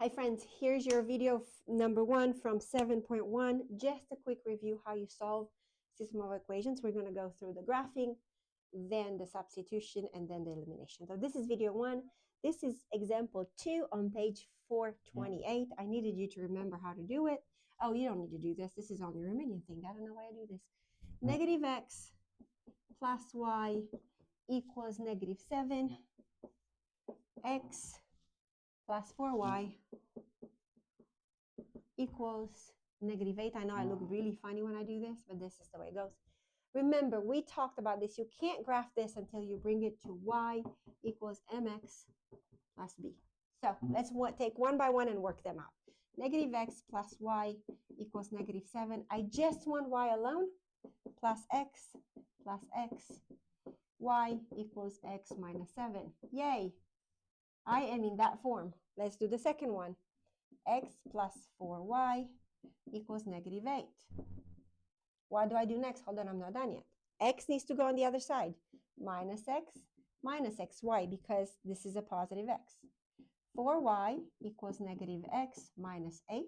Hi friends, here's your video number 1 from 7.1. Just a quick review how you solve system of equations. We're going to go through the graphing, then the substitution, and then the elimination. So this is video 1. This is example 2 on page 428. I needed you to remember how to do it. Oh, you don't need to do this. This is on your Riemannian thing. I don't know why I do this. Negative x plus y equals negative 7. X plus 4y equals negative 8. I know I look really funny when I do this, but this is the way it goes. Remember, we talked about this. You can't graph this until you bring it to y equals mx plus b. So let's take one by one and work them out. Negative x plus y equals negative 7. I just want y alone, plus x, y equals x minus 7. Yay! I am in that form. Let's do the second one. X plus 4y equals negative 8. What do I do next? Hold on, I'm not done yet. X needs to go on the other side. Minus xy, because this is a positive x. 4y equals negative x minus 8.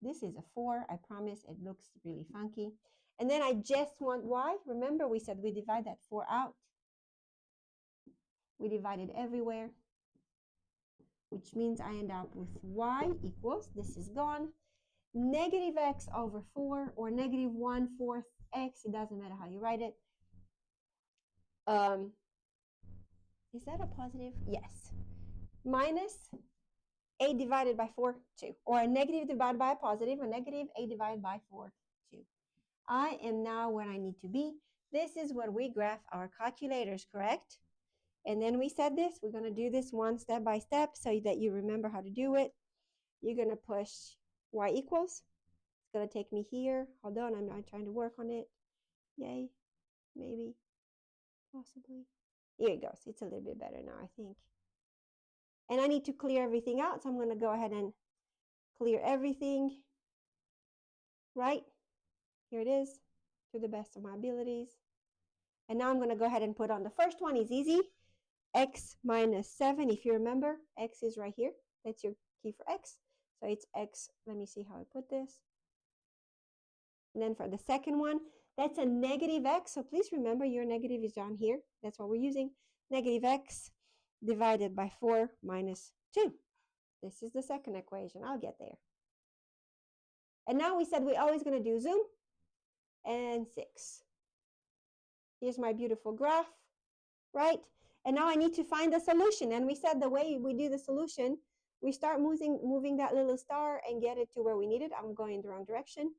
This is a 4. I promise it looks really funky. And then I just want y. Remember, we said we divide that 4 out. We divide it everywhere, which means I end up with y equals, this is gone, negative x over 4, or negative 1/4 x, it doesn't matter how you write it. Is that a positive? Yes. Minus 8 divided by 4, 2. Or a negative divided by a positive, a negative 8 divided by 4, 2. I am now where I need to be. This is where we graph our calculators, correct? And then we said this, we're going to do this one step by step so that you remember how to do it. You're going to push y equals. It's going to take me here. Hold on, I'm not trying to work on it. Yay, maybe, possibly. Here it goes. It's a little bit better now, I think. And I need to clear everything out, so I'm going to go ahead and clear everything. Right? Here it is, to the best of my abilities. And now I'm going to go ahead and put on the first one. It's easy. X minus 7. If you remember, x is right here. That's your key for x. So it's x. Let me see how I put this. And then for the second one, that's a negative x. So please remember your negative is down here. That's what we're using. Negative x divided by 4 minus 2. This is the second equation. I'll get there. And now we said we're always going to do zoom and 6. Here's my beautiful graph, right? And now I need to find the solution. And we said the way we do the solution, we start moving that little star and get it to where we need it. I'm going the wrong direction.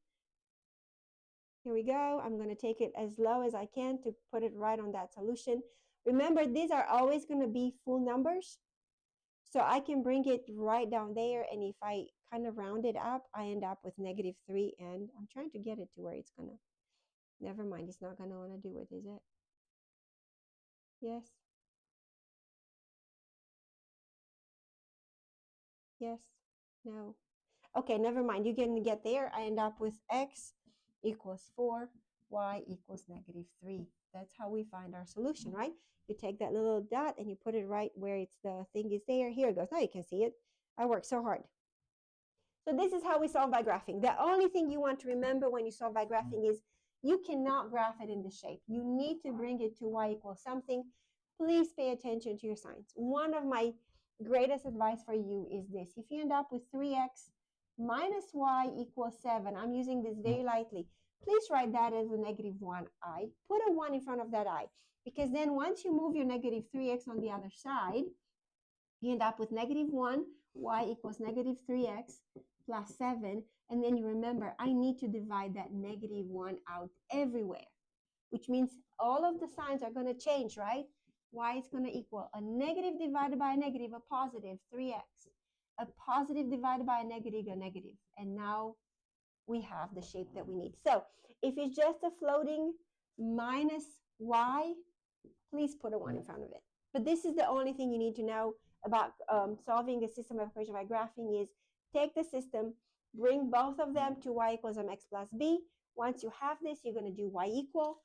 Here we go. I'm going to take it as low as I can to put it right on that solution. Remember, these are always going to be full numbers. So I can bring it right down there. And if I kind of round it up, I end up with negative 3. And I'm trying to get it to where it's going to. Never mind. It's not going to want to do it, is it? Yes. Yes. No. Okay, never mind. You're going to get there. I end up with x equals 4, y equals negative 3. That's how we find our solution, right? You take that little dot and you put it right where it's the thing is there. Here it goes. Now you can see it. I worked so hard. So this is how we solve by graphing. The only thing you want to remember when you solve by graphing is you cannot graph it in the shape. You need to bring it to y equals something. Please pay attention to your signs. One of my greatest advice for you is this. If you end up with 3x minus y equals 7, I'm using this very lightly. Please write that as a negative 1i. Put a 1 in front of that I, because then once you move your negative 3x on the other side, you end up with negative 1, y equals negative 3x plus 7, and then you remember, I need to divide that negative 1 out everywhere, which means all of the signs are going to change, right? Y is going to equal a negative divided by a negative, a positive, 3x. A positive divided by a negative. And now we have the shape that we need. So if it's just a floating minus y, please put a 1 in front of it. But this is the only thing you need to know about solving a system of equation by graphing is take the system, bring both of them to y equals mx plus b. Once you have this, you're going to do y equal.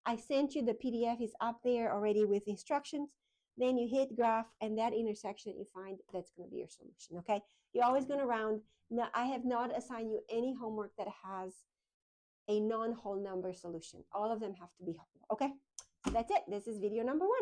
I sent you the PDF is up there already with instructions. then you hit graph, and that intersection that you find, that's going to be your solution, okay? You're always going to round. Now, I have not assigned you any homework that has a non-whole number solution. All of them have to be whole, okay? So that's it. This is video number 1.